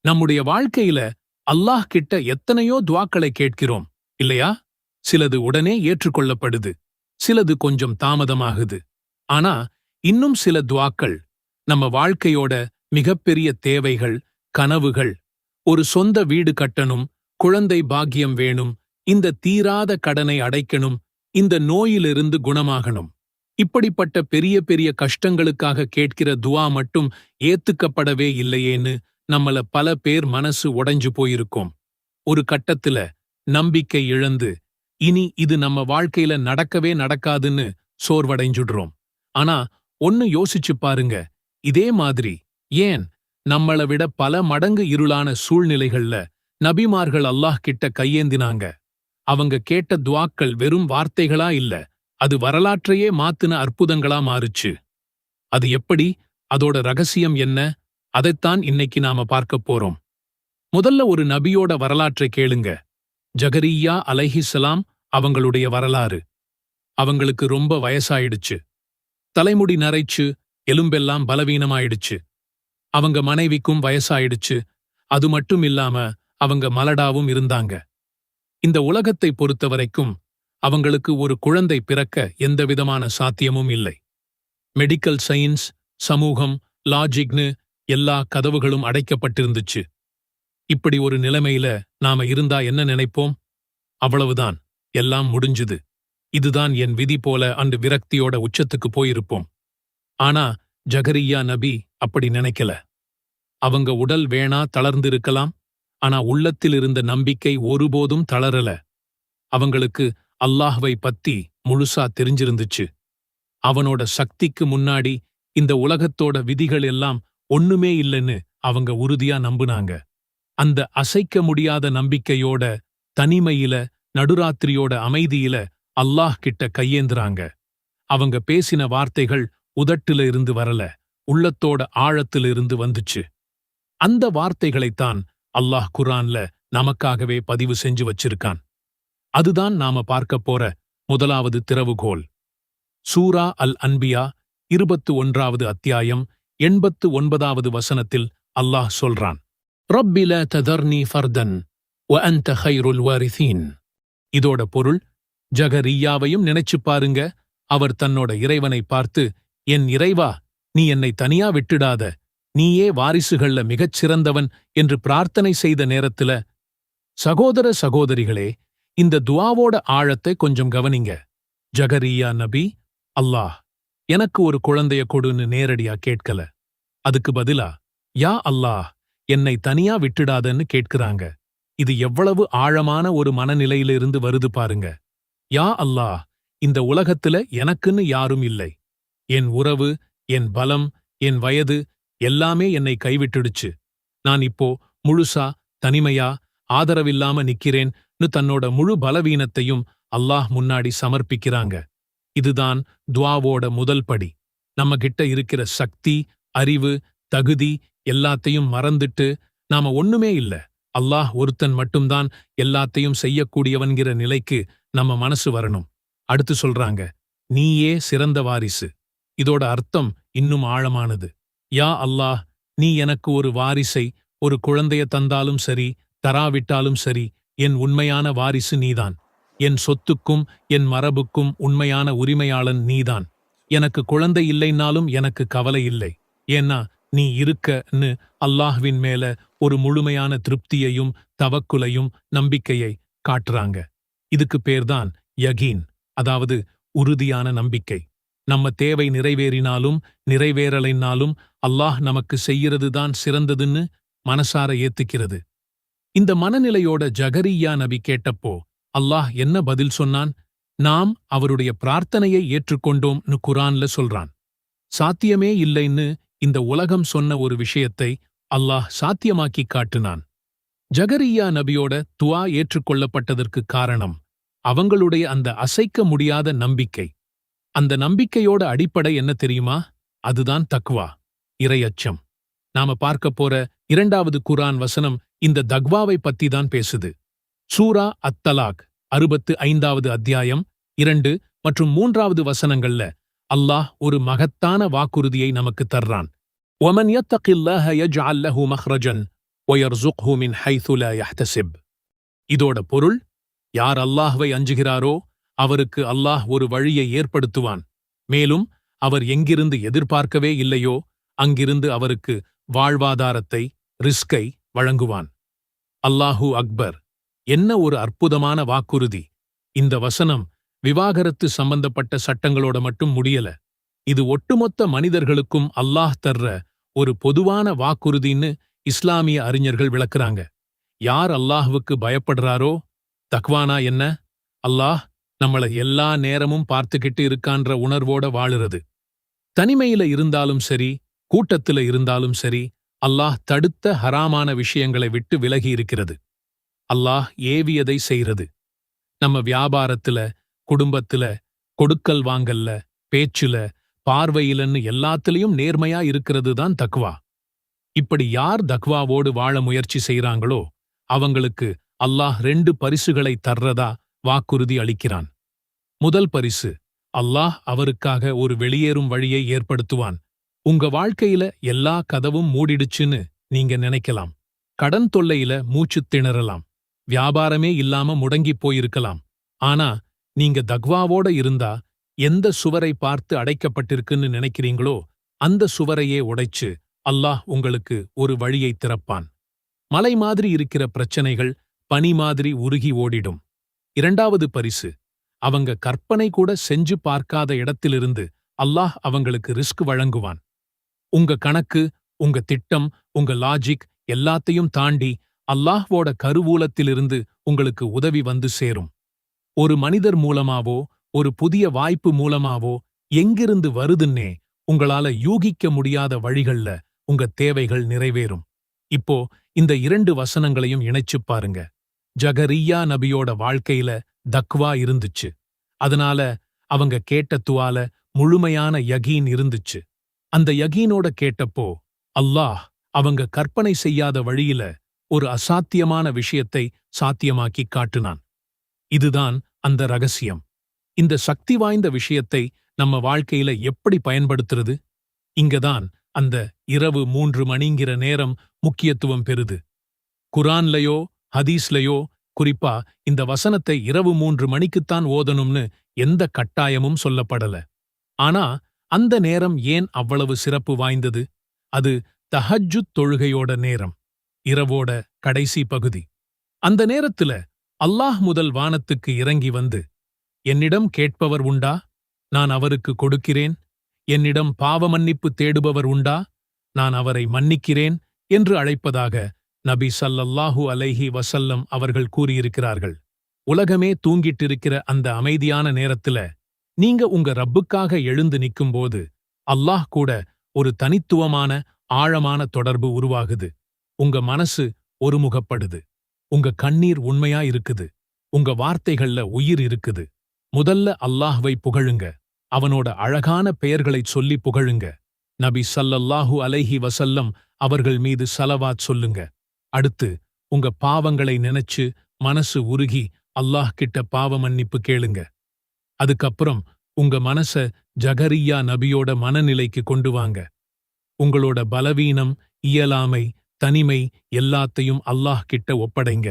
நம்முடைய வாழ்க்கையில அல்லாஹ் கிட்ட எத்தனையோ துவாக்களை கேட்கிறோம் இல்லையா? சிலது உடனே ஏற்றுக்கொள்ளப்படுது, சிலது கொஞ்சம் தாமதமாகுது. ஆனா இன்னும் சில துவாக்கள் நம்ம வாழ்க்கையோட மிகப்பெரிய தேவைகள், கனவுகள், ஒரு சொந்த வீடு கட்டணும், குழந்தை பாக்கியம் வேணும், இந்த தீராத கடனை அடைக்கணும், இந்த நோயிலிருந்து குணமாகணும், இப்படிப்பட்ட பெரிய பெரிய கஷ்டங்களுக்காக கேட்கிற துவா மட்டும் ஏத்துக்கப்படவே இல்லையேன்னு நம்மள பல பேர் மனசு உடைஞ்சு போயிருக்கோம். ஒரு கட்டத்துல நம்பிக்கை இழந்து இனி இது நம்ம வாழ்க்கையில நடக்கவே நடக்காதுன்னு சோர்வடைஞ்சுடுறோம். ஆனா ஒன்னு யோசிச்சு பாருங்க, இதே மாதிரி ஏன் நம்மள விட பல மடங்கு இருளான சூழ்நிலைகள்ல நபிமார்கள் அல்லாஹ் கிட்ட கையேந்தினாங்க. அவங்க கேட்ட துவாக்கள் வெறும் வார்த்தைகளா இல்ல, அது வரலாற்றையே மாத்துன அற்புதங்களா மாறுச்சு. அது எப்படி? அதோட ரகசியம் என்ன? அதைத்தான் இன்னைக்கு நாம பார்க்கப் போறோம். முதல்ல ஒரு நபியோட வரலாற்றை கேளுங்க. ஜகரியா அலைஹிஸ்ஸலாம் அவங்களுடைய வரலாறு. அவங்களுக்கு ரொம்ப வயசாயிடுச்சு, தலைமுடி நரைச்சு, எலும்பெல்லாம் பலவீனமாயிடுச்சு. அவங்க மனைவிக்கும் வயசாயிடுச்சு. அது மட்டும் இல்லாம அவங்க மலடாவும் இருந்தாங்க. இந்த உலகத்தை பொறுத்தவரைக்கும் அவங்களுக்கு ஒரு குழந்தை பிறக்க எந்தவிதமான சாத்தியமும் இல்லை. மெடிக்கல் சயின்ஸ், சமூகம், லாஜிக்னு எல்லா கதவுகளும் அடைக்கப்பட்டிருந்துச்சு. இப்படி ஒரு நிலைமையில நாம இருந்தா என்ன நினைப்போம்? அவ்வளவுதான், எல்லாம் முடிஞ்சுது, இதுதான் என் விதி போல அன்று விரக்தியோட உச்சத்துக்கு போயிருப்போம். ஆனா ஜகரியா நபி அப்படி நினைக்கல. அவங்க உடல் வேணா தளர்ந்திருக்கலாம், ஆனா உள்ளத்தில் இருந்த நம்பிக்கை ஒருபோதும் தளரல. அவங்களுக்கு அல்லாஹ்வை பத்தி முழுசா தெரிஞ்சிருந்துச்சு. அவனோட சக்திக்கு முன்னாடி இந்த உலகத்தோட விதிகள் எல்லாம் ஒண்ணுமே இல்லைன்னு அவங்க உறுதியா நம்புனாங்க. அந்த அசைக்க முடியாத நம்பிக்கையோட, தனிமையில, நடுராத்திரியோட அமைதியில அல்லாஹ் கிட்ட கையேந்துறாங்க. அவங்க பேசின வார்த்தைகள் உதட்டுல இருந்து வரல, உள்ளத்தோட ஆழத்துல இருந்து வந்துச்சு. அந்த வார்த்தைகளைத்தான் அல்லாஹ் குர்ஆன்ல நமக்காகவே பதிவு செஞ்சு வச்சிருக்கான். அதுதான் நாம பார்க்கப் போற முதலாவது திறவுகோல். சூரா அல் அன்பியா 21வது அத்தியாயம் 89வது வசனத்தில் அல்லாஹ் சொல்றான், ரப்பி லா ததர்னி ஃபர்தன் வ அன்த கைருல் வாரிதீன். இதோட பொருள், ஜகரியாவையும் நினைச்சு பாருங்க. அவர் தன்னோட இறைவனை பார்த்து, என் இறைவா, நீ என்னை தனியா விட்டுடாத, நீயே வாரிசுகள்ல மிகச் சிறந்தவன் என்று பிரார்த்தனை செய்த நேரத்துல. சகோதர சகோதரிகளே, இந்த துஆவோட ஆழத்தை கொஞ்சம் கவனிங்க. ஜகரியா நபி, அல்லாஹ் எனக்கு ஒரு குழந்தைய கொடுன்னு நேரடியா கேட்கல. அதுக்கு பதிலா, யா அல்லாஹ், என்னை தனியா விட்டுடாதன்னு கேட்கிறாங்க. இது எவ்வளவு ஆழமான ஒரு மனநிலையிலிருந்து வருது பாருங்க. யா அல்லாஹ், இந்த உலகத்துல எனக்குன்னு யாரும் இல்லை. என் உறவு, என் பலம், என் வயது எல்லாமே என்னை கைவிட்டுடுச்சு. நான் இப்போ முழுசா, தனிமையா, ஆதரவில்லாம நிக்கிறேன்னு தன்னோட முழு பலவீனத்தையும் அல்லாஹ் முன்னாடி சமர்ப்பிக்கிறாங்க. இதுதான் துஆவோட முதல் படி. நம்ம கிட்ட இருக்கிற சக்தி, அறிவு, தகுதி எல்லாத்தையும் மறந்துட்டு நாம ஒண்ணுமே இல்ல, அல்லாஹ் ஒருத்தன் மட்டும்தான் எல்லாத்தையும் செய்யக்கூடியவன்கிற நிலைக்கு நம்ம மனசு வரணும். அடுத்து சொல்றாங்க, நீயே சிறந்த வாரிசு. இதோட அர்த்தம் இன்னும் ஆழமானது. யா அல்லாஹ், நீ எனக்கு ஒரு வாரிசை, ஒரு குழந்தைய தந்தாலும் சரி, தராவிட்டாலும் சரி, என் உண்மையான வாரிசு நீதான். என் சொத்துக்கும் என் மரபுக்கும் உண்மையான உரிமையாளன் நீதான். எனக்கு குழந்தை இல்லைன்னாலும் எனக்கு கவலை இல்லை. ஏன்னா நீ இருக்கன்னு அல்லாஹ்வின் மேல ஒரு முழுமையான திருப்தியையும் தவக்குலையும் நம்பிக்கையை காட்டுறாங்க. இதுக்கு பேர்தான் யகீன், அதாவது உறுதியான நம்பிக்கை. நம்ம தேவை நிறைவேறினாலும் நிறைவேறலைனாலும் அல்லாஹ் நமக்கு செய்யறதுதான் சிறந்ததுன்னு மனசார ஏத்துக்கிறது. இந்த மனநிலையோட ஜகரியா நபி கேட்டப்போ அல்லாஹ் என்ன பதில் சொன்னான்? நாம் அவருடைய பிரார்த்தனையை ஏற்றுக்கொண்டோம்னு குர்ஆன்ல சொல்றான். சாத்தியமே இல்லைன்னு இந்த உலகம் சொன்ன ஒரு விஷயத்தை அல்லாஹ் சாத்தியமாக்கி காட்டினான். ஜகரியா நபியோட துஆ ஏற்றுக்கொள்ளப்பட்டதற்கு காரணம் அவங்களுடைய அந்த அசைக்க முடியாத நம்பிக்கை. அந்த நம்பிக்கையோட அடிப்படை என்ன தெரியுமா? அதுதான் தக்வா, இறையச்சம். நாம பார்க்கப் போற 2வது குர்ஆன் வசனம் இந்த தக்வாவை பத்தி தான் பேசுது. சூரா அத்தலாக் 65வது அத்தியாயம் 2 மற்றும் 3வது வசனங்கள்ல அல்லாஹ் ஒரு மகத்தான வாக்குறுதியை நமக்கு தர்றான். وَمَنْ يَتَّقِ اللَّهَ يَجْعَلْ لَهُ مَخْرَجًا وَيَرْزُقْهُ مِنْ حَيْثُ لَا يَحْتَسِبْ. இதோட பொருள், யார் அல்லாஹ்வை அஞ்சுகிறாரோ அவருக்கு அல்லாஹ் ஒரு வழியை ஏற்படுத்துவான். மேலும் அவர் எங்கிருந்து எதிர்பார்க்கவே இல்லையோ அங்கிருந்து அவருக்கு வாழ்வாதாரத்தை, ரிஸ்கை வழங்குவான். அல்லாஹு அக்பர். என்ன ஒரு அற்புதமான வாக்குறுதி! இந்த வசனம் விவாகரத்து சம்பந்தப்பட்ட சட்டங்களோட மட்டும் முடியல. இது ஒட்டுமொத்த மனிதர்களுக்கும் அல்லாஹ் தர்ற ஒரு பொதுவான வாக்குறுதின்னு இஸ்லாமிய அறிஞர்கள் விளக்குறாங்க. யார் அல்லாஹ்வுக்கு பயப்படுறாரோ, தக்வானா என்ன? அல்லாஹ் நம்மள எல்லா நேரமும் பார்த்துக்கிட்டு இருக்கான்ற உணர்வோட வாழுறது. தனிமையில இருந்தாலும் சரி, கூட்டத்தில இருந்தாலும் சரி, அல்லாஹ் தடுத்த ஹராமான விஷயங்களை விட்டு விலகி இருக்கிறது. அல்லாஹ் ஏவியதை செய்றது. நம்ம வியாபாரத்துல, குடும்பத்துல, கொடுக்கல் வாங்கல்ல, பேச்சுல, பார்வையிலன்னு எல்லாத்திலையும் நேர்மையா இருக்கிறது தான் தக்வா. இப்படி யார் தக்வாவோடு வாழ முயற்சி செய்றாங்களோ அவங்களுக்கு அல்லாஹ் 2 பரிசுகளை தர்றதா வாக்குறுதி அளிக்கிறான். முதல் பரிசு, அல்லாஹ் அவருக்காக ஒரு வெளியேறும் வழியை ஏற்படுத்துவான். உங்க வாழ்க்கையில எல்லா கதவும் மூடிடுச்சுன்னு நீங்க நினைக்கலாம். கடன் தொல்லையில மூச்சுத் திணறலாம். வியாபாரமே இல்லாம முடங்கிப் போயிருக்கலாம். ஆனா நீங்க தக்வாவோட இருந்தா எந்த சுவரை பார்த்து அடைக்கப்பட்டிருக்குன்னு நினைக்கிறீங்களோ அந்த சுவரையே உடைச்சு அல்லாஹ் உங்களுக்கு ஒரு வழியை திறப்பான். மலை மாதிரி இருக்கிற பிரச்சனைகள் பனி மாதிரி உருகி ஓடிடும். இரண்டாவது பரிசு, அவங்க கற்பனை கூட செஞ்சு பார்க்காத இடத்திலிருந்து அல்லாஹ் அவங்களுக்கு ரிஸ்க் வழங்குவான். உங்க கணக்கு, உங்க திட்டம், உங்க லாஜிக் எல்லாத்தையும் தாண்டி அல்லாஹ்வோட கருவூலத்திலிருந்து உங்களுக்கு உதவி வந்து சேரும். ஒரு மனிதர் மூலமாவோ, ஒரு புதிய வாய்ப்பு மூலமாவோ எங்கிருந்து வருதுன்னே உங்களால யூகிக்க முடியாத வழிகள்ல உங்க தேவைகள் நிறைவேறும். இப்போ இந்த 2 வசனங்களையும் இணைச்சுப் பாருங்க. ஜகரியா நபியோட வாழ்க்கையில தக்வா இருந்துச்சு. அதனால அவங்க கேட்ட துவால முழுமையான யகீன் இருந்துச்சு. அந்த யகீனோட கேட்டப்போ அல்லாஹ் அவங்க கற்பனை செய்யாத வழியில ஒரு அசாத்தியமான விஷயத்தை சாத்தியமாக்கி காட்டினான். இதுதான் அந்த ரகசியம். இந்த சக்தி வாய்ந்த விஷயத்தை நம்ம வாழ்க்கையில எப்படி பயன்படுத்துறது? இங்கதான் அந்த இரவு 3 மணிங்கிற நேரம் முக்கியத்துவம் பெறுது. குரான்லயோ ஹதீஸ்லயோ குறிப்பா இந்த வசனத்தை இரவு 3 மணிக்குத்தான் ஓதணும்னு எந்த கட்டாயமும் சொல்லப்படல. ஆனா அந்த நேரம் ஏன் அவ்வளவு சிறப்பு வாய்ந்தது? அது தஹஜ்ஜுத் தொழுகையோட நேரம், இரவோட கடைசி பகுதி. அந்த நேரத்துல அல்லாஹ் முதல் வானத்துக்கு இறங்கி வந்து, என்னிடம் கேட்பவர் உண்டா? நான் அவருக்கு கொடுக்கிறேன். என்னிடம் பாவமன்னிப்பு தேடுபவர் உண்டா? நான் அவரை மன்னிக்கிறேன் என்று அழைப்பதாக நபி ஸல்லல்லாஹு அலைஹி வஸல்லம் அவர்கள் கூறியிருக்கிறார்கள். உலகமே தூங்கிட்டிருக்கிற அந்த அமைதியான நேரத்துல நீங்க உங்க ரப்புக்காக எழுந்து நிக்கும்போது அல்லாஹ் கூட ஒரு தனித்துவமான ஆழமான தொடர்பு உருவாகுது. உங்க மனசு ஒருமுகப்படுது. உங்க கண்ணீர் உண்மையா இருக்குது. உங்க வார்த்தைகள்ல உயிர் இருக்குது. முதல்ல அல்லாஹ்வை புகழுங்க. அவனோட அழகான பெயர்களைச் சொல்லி புகழுங்க. நபி ஸல்லல்லாஹு அலைஹி வஸல்லம் அவர்கள் மீது ஸலவாத் சொல்லுங்க. அடுத்து உங்க பாவங்களை நினைச்சு மனசு உருகி அல்லாஹ் கிட்ட பாவ மன்னிப்பு கேளுங்க. அதுக்கப்புறம் உங்க மனச ஜகரியா நபியோட மனநிலைக்கு கொண்டு வாங்க. உங்களோட பலவீனம், இயலாமை, தனிமை எல்லாத்தையும் அல்லாஹ் கிட்ட ஒப்படைங்க.